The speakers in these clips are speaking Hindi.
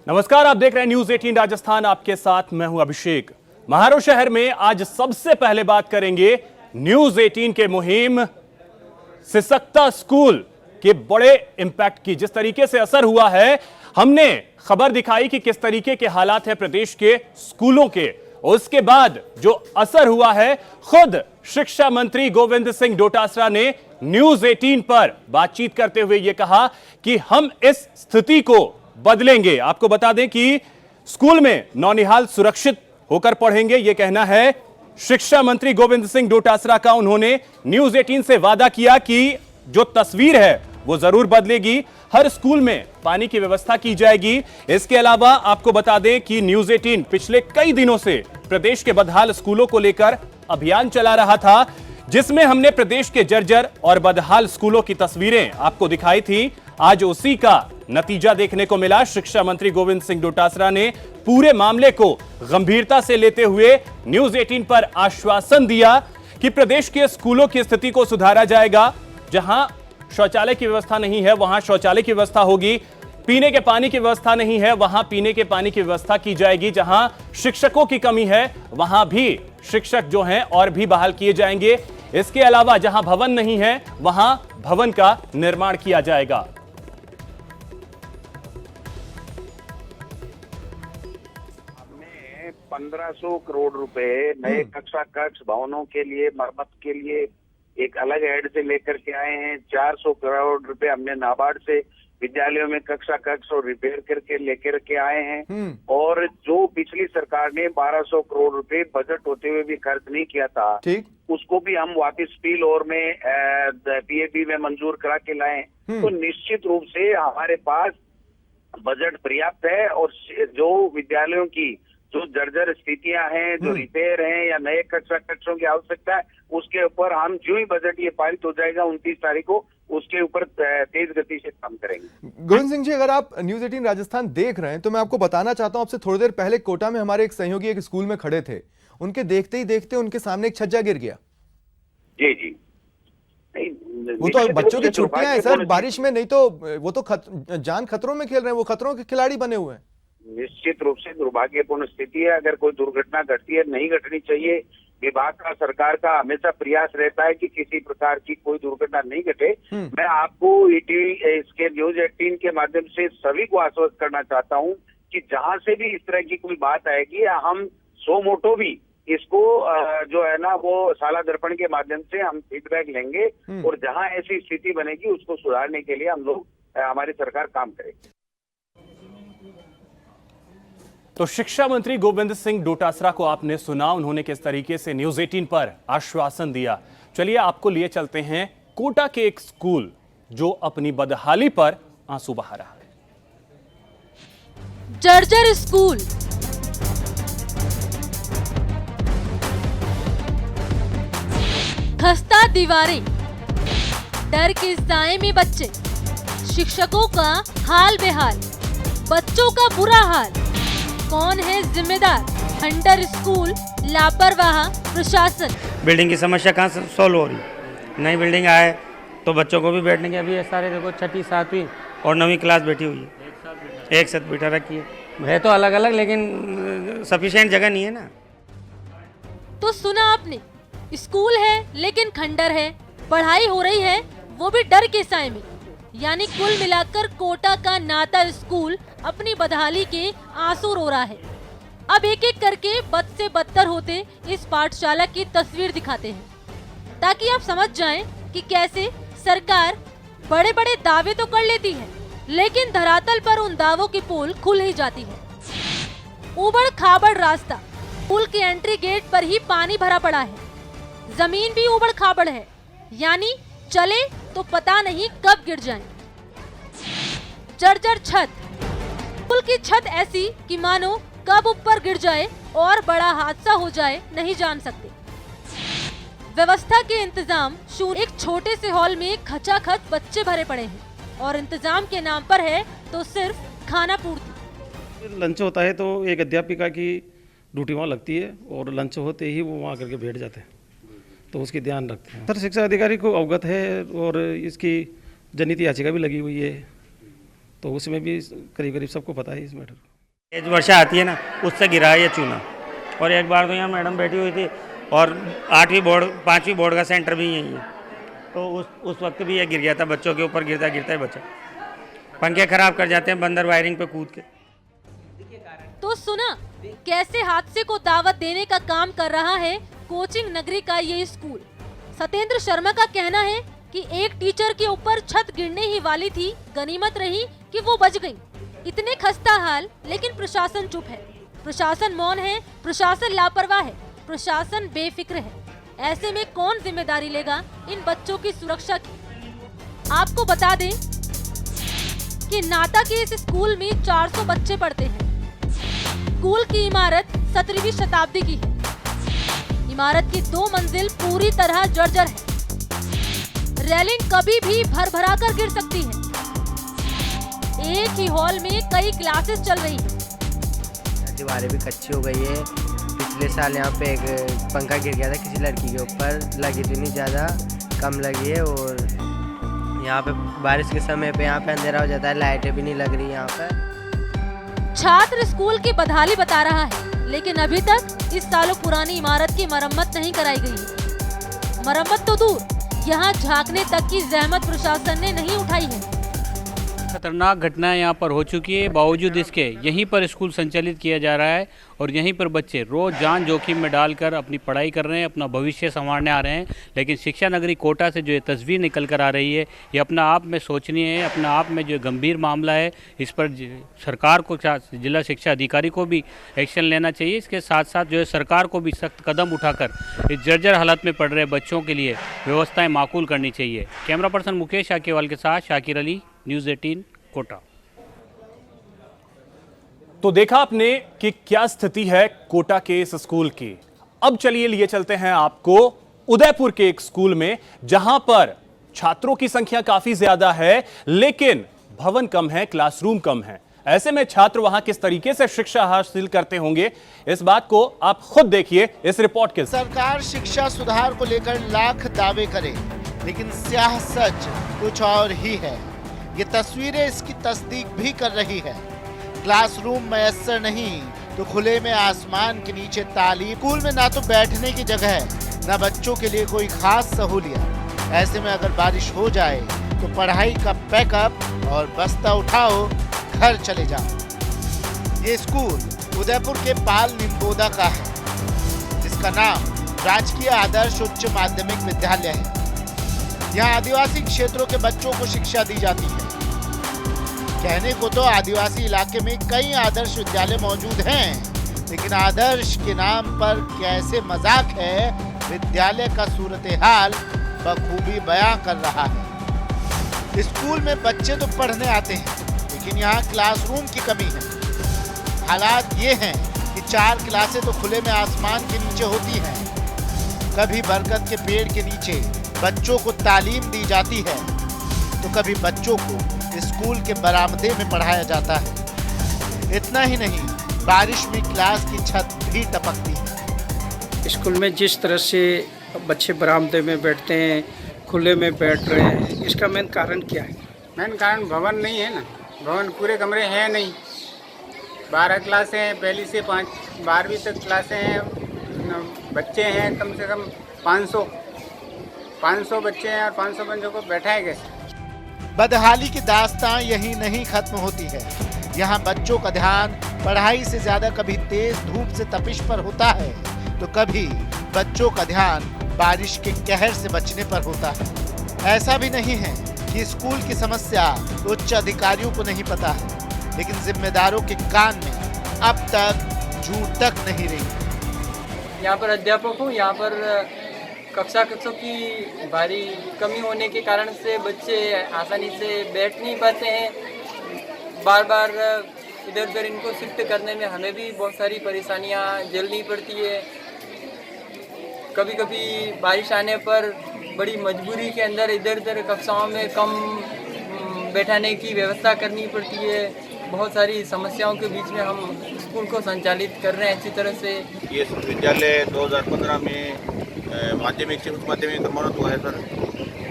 नमस्कार, आप देख रहे हैं न्यूज 18 राजस्थान। आपके साथ मैं हूं अभिषेक। महाराष्ट्र शहर में आज सबसे पहले बात करेंगे न्यूज 18 के मुहिम सिसक्ता स्कूल के बड़े इंपैक्ट की। जिस तरीके से असर हुआ है, हमने खबर दिखाई कि किस तरीके के हालात है प्रदेश के स्कूलों के। उसके बाद जो असर हुआ है, खुद शिक्षा मंत्री गोविंद सिंह डोटासरा ने न्यूज 18 पर बातचीत करते हुए यह कहा कि हम इस स्थिति को बदलेंगे। आपको बता दें कि स्कूल में नौनिहाल सुरक्षित होकर पढ़ेंगे, यह कहना है शिक्षा मंत्री गोविंद सिंह डोटासरा का। उन्होंने न्यूज 18 से वादा किया कि जो तस्वीर है वो जरूर बदलेगी, हर स्कूल में पानी की व्यवस्था की जाएगी। इसके अलावा आपको बता दें कि न्यूज 18 पिछले कई दिनों से प्रदेश के बदहाल स्कूलों को लेकर अभियान चला रहा था, जिसमें हमने प्रदेश के जर्जर और बदहाल स्कूलों की तस्वीरें आपको दिखाई थी। आज उसी का नतीजा देखने को मिला। शिक्षा मंत्री गोविंद सिंह डोटासरा ने पूरे मामले को गंभीरता से लेते हुए न्यूज 18 पर आश्वासन दिया कि प्रदेश के स्कूलों की स्थिति को सुधारा जाएगा। जहां शौचालय की व्यवस्था नहीं है वहां शौचालय की व्यवस्था होगी, पीने के पानी की व्यवस्था नहीं है वहां पीने के पानी की व्यवस्था की जाएगी, जहां शिक्षकों की कमी है वहां भी शिक्षक जो हैं और भी बहाल किए जाएंगे। इसके अलावा जहां भवन नहीं है वहां भवन का निर्माण किया जाएगा। 1500 करोड़ रुपए नए कक्षा कक्ष भवनों के लिए मरम्मत के लिए एक अलग हेड से लेकर के आए हैं। 400 करोड़ रुपए हमने नाबार्ड से विद्यालयों में कक्षा कक्ष और रिपेयर करके लेकर के आए हैं। और जो पिछली सरकार ने 1200 करोड़ रुपए बजट होते हुए भी खर्च नहीं किया था, उसको भी हम वापस स्टील और में पीएपी में मंजूर करा के लाए। तो निश्चित रूप से हमारे पास बजट पर्याप्त है और जो विद्यालयों की जो जर्जर स्थितियां हैं, जो रिपेयर हैं या नए कक्षा कक्षों की आवश्यकता है, उसके ऊपर हम जो ही बजट ये पारित हो जाएगा 29 तारीख को, उसके ऊपर तेज गति से काम करेंगे। गोविंद सिंह जी, अगर आप न्यूज 18 राजस्थान देख रहे हैं तो मैं आपको बताना चाहता हूं, आपसे थोड़ी देर पहले कोटा में हमारे एक सहयोगी एक स्कूल में खड़े थे, उनके देखते ही देखते उनके सामने एक छज्जा गिर गया। जी जी, वो तो बच्चों की छुट्टियां हैं सर, बारिश में नहीं तो वो तो जान खतरों में खेल रहे हैं, वो खतरों के खिलाड़ी बने हुए हैं। निश्चित रूप से दुर्भाग्यपूर्ण स्थिति है। अगर कोई दुर्घटना घटती है, नहीं घटनी चाहिए। विभाग का, सरकार का हमेशा प्रयास रहता है कि किसी प्रकार की कोई दुर्घटना नहीं घटे। मैं आपको इसके न्यूज 18 के माध्यम से सभी को आश्वस्त करना चाहता हूं कि जहां से भी इस तरह की कोई बात आएगी, हम सो मोटो भी इसको जो है ना वो साला दर्पण के माध्यम से हम फीडबैक लेंगे और जहां ऐसी स्थिति बनेगी उसको सुधारने के लिए हम लोग, हमारी सरकार काम करेगी। तो शिक्षा मंत्री गोविंद सिंह डोटासरा को आपने सुना, उन्होंने किस तरीके से न्यूज 18 पर आश्वासन दिया। चलिए आपको लिए चलते हैं कोटा के एक स्कूल जो अपनी बदहाली पर आंसू बहा रहा है। जर्जर स्कूल, खस्ता दीवारें, डर के साए में बच्चे, शिक्षकों का हाल बेहाल, बच्चों का बुरा हाल। कौन है जिम्मेदार? खंडर स्कूल, लापरवाह प्रशासन। बिल्डिंग की समस्या कहाँ से सॉल्व हो रही? नई बिल्डिंग आए तो बच्चों को भी बैठने के, अभी ये सारे देखो 6ठी 7वीं और 9वीं क्लास बैठी हुई है, एक साथ बैठा रखी है तो अलग अलग, लेकिन सफिशिएंट जगह नहीं है ना। तो सुना आपने, स्कूल है लेकिन खंडर है, पढ़ाई हो रही है वो भी डर के साए में। यानी कुल मिलाकर कोटा का नाता स्कूल अपनी बदहाली के आंसू रो रहा है। अब एक एक करके बद से बदतर होते इस पाठशाला की तस्वीर दिखाते हैं, ताकि आप समझ जाएं कि कैसे सरकार बड़े बड़े दावे तो कर लेती है, लेकिन धरातल पर उन दावों की पोल खुल ही जाती है। उबड़ खाबड़ रास्ता, स्कूल के एंट्री गेट पर ही पानी भरा पड़ा है, जमीन भी उबड़ खाबड़ है, यानी चले तो पता नहीं कब गिर जाएं। जर्जर छत, स्कूल की छत ऐसी कि मानो कब ऊपर गिर जाए और बड़ा हादसा हो जाए नहीं जान सकते। व्यवस्था के इंतजाम शून्य, एक छोटे से हॉल में खचाखच बच्चे भरे पड़े हैं और इंतजाम के नाम पर है तो सिर्फ खाना पूर्ति। लंच होता है तो एक अध्यापिका की ड्यूटी वहाँ लगती है और लंच होते ही वो वहाँ करके बैठ जाते हैं, तो उसकी ध्यान रखते हैं। सर शिक्षा अधिकारी को अवगत है और इसकी जनहित याचिका भी लगी हुई है, तो उसमें भी करीब करीब सबको पता है इस मैटर को। तेज वर्षा आती है ना, उससे गिरा है ये चूना। और एक बार तो यहाँ मैडम बैठी हुई थी और 5वीं बोर्ड का सेंटर भी यही है, तो उस वक्त भी ये गिर गया था, बच्चों के ऊपर गिरता गिरता है बच्चा। पंखे खराब कर जाते हैं बंदर वायरिंग पे कूद के। तो सुना कैसे हादसे को दावत देने का काम कर रहा है कोचिंग नगरी का ये स्कूल। सत्येंद्र शर्मा का कहना है कि एक टीचर के ऊपर छत गिरने ही वाली थी, गनीमत रही कि वो बच गई। इतने खस्ता हाल, लेकिन प्रशासन चुप है, प्रशासन मौन है, प्रशासन लापरवाह है, प्रशासन बेफिक्र है। ऐसे में कौन जिम्मेदारी लेगा इन बच्चों की सुरक्षा की? आपको बता दें कि नाता के इस स्कूल में 400 बच्चे पढ़ते हैं। स्कूल की इमारत 17वीं शताब्दी की है। इमारत की 2 मंजिल पूरी तरह जर्जर है। रेलिंग कभी भी भरभरा कर गिर सकती है। एक ही हॉल में कई क्लासेस चल रही हैं। दीवारें भी कच्ची हो गई है। पिछले साल यहाँ पे एक पंखा गिर गया था किसी लड़की के ऊपर, लगी तो नहीं ज़्यादा, कम लगी है। और यहाँ पे बारिश के समय पे यहाँ पे अंधेरा हो जाता है, लाइटें भी नहीं लग रही यहाँ पे। छात्र स्कूल की बदहाली बता रहा है, लेकिन अभी तक इस सालों पुरानी इमारत की मरम्मत नहीं कराई गई है। मरम्मत तो दूर, यहाँ झांकने तक की जहमत प्रशासन ने नहीं उठाई है। खतरनाक घटनाएं यहाँ पर हो चुकी है, बावजूद इसके यहीं पर स्कूल संचालित किया जा रहा है और यहीं पर बच्चे रोज़ जान जोखिम में डालकर अपनी पढ़ाई कर रहे हैं, अपना भविष्य संवारने आ रहे हैं। लेकिन शिक्षा नगरी कोटा से जो ये तस्वीर निकल कर आ रही है, ये अपना आप में सोचनीय है, अपना आप में जो गंभीर मामला है। इस पर सरकार को, जिला शिक्षा अधिकारी को भी एक्शन लेना चाहिए। इसके साथ साथ जो है सरकार को भी सख्त कदम उठाकर इस जर्जर हालत में पड़ रहे बच्चों के लिए व्यवस्थाएँ माकूल करनी चाहिए। कैमरा पर्सन मुकेश आकेवाल के साथ शाकिर अली, न्यूज़ 18 कोटा। तो देखा आपने कि क्या स्थिति है कोटा के इस स्कूल की। अब चलिए लिए चलते हैं आपको उदयपुर के एक स्कूल में, जहां पर छात्रों की संख्या काफी ज्यादा है, लेकिन भवन कम है, क्लासरूम कम है। ऐसे में छात्र वहां किस तरीके से शिक्षा हासिल करते होंगे, इस बात को आप खुद देखिए इस रिपोर्ट के। सरकार शिक्षा सुधार को लेकर लाख दावे करे, लेकिन स्याह सच कुछ और ही है। ये तस्वीरें इसकी तस्दीक भी कर रही है। क्लासरूम मयस्सर नहीं तो खुले में आसमान के नीचे तालीम। स्कूल में ना तो बैठने की जगह है, ना बच्चों के लिए कोई खास सहूलियत। ऐसे में अगर बारिश हो जाए तो पढ़ाई का पैकअप और बस्ता उठाओ, घर चले जाओ। ये स्कूल उदयपुर के पाल निम्बोदा का है, जिसका नाम राजकीय आदर्श उच्च माध्यमिक विद्यालय है। यहाँ आदिवासी क्षेत्रों के बच्चों को शिक्षा दी जाती है। कहने को तो आदिवासी इलाके में कई आदर्श विद्यालय मौजूद हैं, लेकिन आदर्श के नाम पर कैसे मजाक है, विद्यालय का सूरत-ए-हाल बखूबी बयां कर रहा है। स्कूल में बच्चे तो पढ़ने आते हैं, लेकिन यहाँ क्लासरूम की कमी है। हालात ये हैं कि 4 क्लासें तो खुले में आसमान के नीचे होती हैं। कभी बरगद के पेड़ के नीचे बच्चों को तालीम दी जाती है, तो कभी बच्चों को स्कूल के बरामदे में पढ़ाया जाता है। इतना ही नहीं, बारिश में क्लास की छत भी टपकती है। स्कूल में जिस तरह से बच्चे बरामदे में बैठते हैं, खुले में बैठ रहे हैं, इसका मेन कारण क्या है? मेन कारण भवन नहीं है ना, भवन पूरे कमरे हैं नहीं। 12 क्लासें हैं, पहली से 12वीं तक क्लासें हैं, बच्चे हैं कम से कम 500 बच्चे हैं और 500 बच्चों को बैठाए कैसे? बदहाली की दास्तां यही नहीं खत्म होती है। यहाँ बच्चों का ध्यान पढ़ाई से ज्यादा कभी तेज धूप से तपिश पर होता है, तो कभी बच्चों का ध्यान बारिश के कहर से बचने पर होता है। ऐसा भी नहीं है कि स्कूल की समस्या उच्च अधिकारियों को नहीं पता है, लेकिन जिम्मेदारों के कान में अब तक जू तक नहीं रही। यहाँ पर अध्यापकों, यहाँ पर कक्षों की भारी कमी होने के कारण से बच्चे आसानी से बैठ नहीं पाते हैं। बार बार इधर उधर इनको शिफ्ट करने में हमें भी बहुत सारी परेशानियाँ झेलनी पड़ती है। कभी कभी बारिश आने पर बड़ी मजबूरी के अंदर इधर उधर कक्षाओं में कम बैठाने की व्यवस्था करनी पड़ती है। बहुत सारी समस्याओं के बीच में हम स्कूल को संचालित कर रहे हैं अच्छी तरह से। ये विद्यालय 2015 में माध्यमिक से उच्च माध्यमिक क्रमांकित हुआ है सर।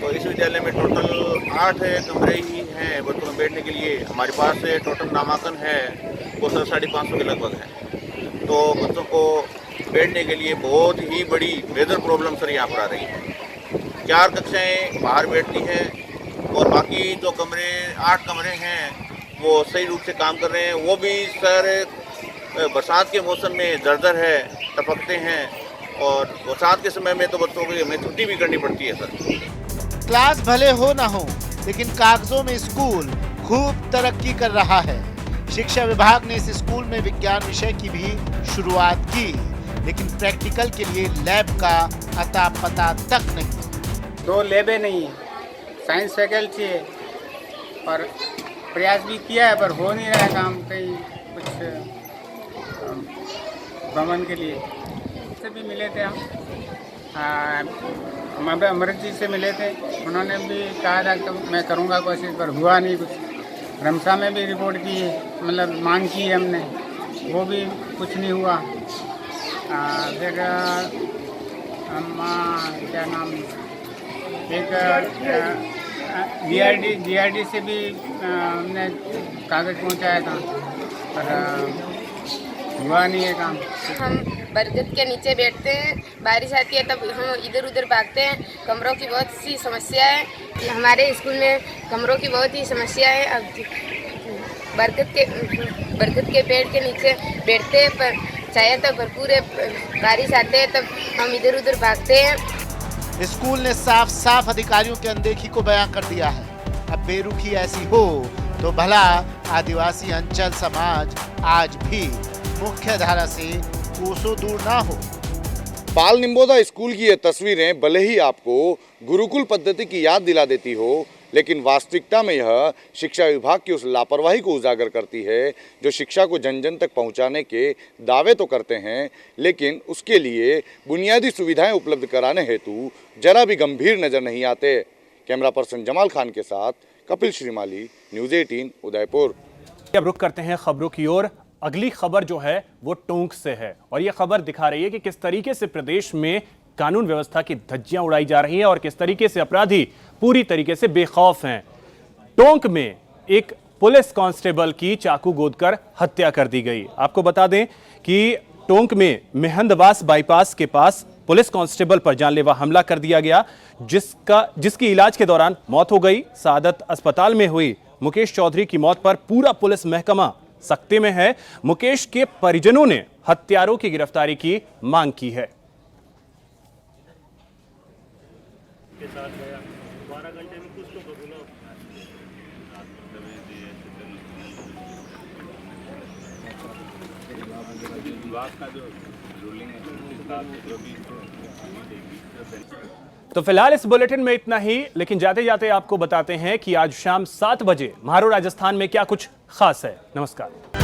तो इस विद्यालय में टोटल 8 कमरे ही हैं बच्चों में बैठने के लिए। हमारे पास टोटल नामांकन है वो सर 550 के लगभग है। तो बच्चों को बैठने के लिए बहुत ही बड़ी मेजर प्रॉब्लम सर यहाँ पर आ रही है। 4 कक्षाएँ बाहर बैठती हैं और बाकी जो कमरे 8 कमरे हैं वो सही रूप से काम कर रहे हैं। वो भी सर बरसात के मौसम में दरदर है, टपकते हैं और बरसात के समय में तो बच्चों को हमें छुट्टी भी करनी पड़ती है सर। क्लास भले हो ना हो, लेकिन कागजों में स्कूल खूब तरक्की कर रहा है। शिक्षा विभाग ने इस स्कूल में विज्ञान विषय की भी शुरुआत की, लेकिन प्रैक्टिकल के लिए लैब का अता पता तक नहीं। 2 लैबें नहीं है, साइंस फैकल्टी है और प्रयास भी किया है पर हो नहीं रहा है काम कहीं कुछ भ्रमण के लिए। से भी मिले थे हम अमृत जी से मिले थे, उन्होंने भी कहा था कि मैं करूँगा कोशिश पर हुआ नहीं कुछ। रमसा में भी रिपोर्ट की है, मतलब मांग की है हमने, वो भी कुछ नहीं हुआ। फिर हम क्या नाम एक जीआरडी से भी हमने कागज़ पहुंचाया था पर हुआ नहीं है काम। हम बरगद के नीचे बैठते हैं, बारिश आती है तब हम इधर उधर भागते हैं। कमरों की बहुत सी समस्या है हमारे स्कूल में, कमरों की बहुत ही समस्या है। अब बरगद के पेड़ के नीचे बैठते हैं पर छाया तो भरपूर है, बारिश आते हैं तब हम इधर उधर भागते हैं। स्कूल ने साफ साफ अधिकारियों की अनदेखी को बयां कर दिया है। अब बेरुखी ऐसी हो तो भला आदिवासी अंचल समाज आज भी मुख्य धारा से कोसों दूर ना हो। बाल निंबोदा स्कूल की ये तस्वीरें भले ही आपको गुरुकुल पद्धति की याद दिला देती हो, लेकिन वास्तविकता में यह शिक्षा विभाग की उस लापरवाही को उजागर करती है जो शिक्षा को जन जन तक पहुंचाने के दावे तो करते हैं, लेकिन उसके लिए बुनियादी सुविधाएं उपलब्ध कराने हेतु जरा भी गंभीर नजर नहीं आते। कैमरा पर्सन जमाल खान के साथ कपिल श्रीमाली, न्यूज़ 18 उदयपुर। अब रुख करते हैं खबरों की ओर। अगली खबर जो है वो टोंक से है और ये खबर दिखा रही है कि किस तरीके से प्रदेश में कानून व्यवस्था की धज्जियां उड़ाई जा रही हैं और किस तरीके से अपराधी पूरी तरीके से बेखौफ हैं। टोंक में एक पुलिस कांस्टेबल की चाकू गोदकर हत्या कर दी गई। आपको बता दें कि टोंक में मेहंदवास बाईपास के पास पुलिस कांस्टेबल पर जानलेवा हमला कर दिया गया, जिसकी इलाज के दौरान मौत हो गई। सादत अस्पताल में हुई मुकेश चौधरी की मौत पर पूरा पुलिस महकमा सख्ते में है। मुकेश के परिजनों ने हत्यारों की गिरफ्तारी की मांग की है। तो फिलहाल इस बुलेटिन में इतना ही, लेकिन जाते जाते आपको बताते हैं कि आज शाम 7 बजे म्हारो राजस्थान में क्या कुछ खास है। नमस्कार।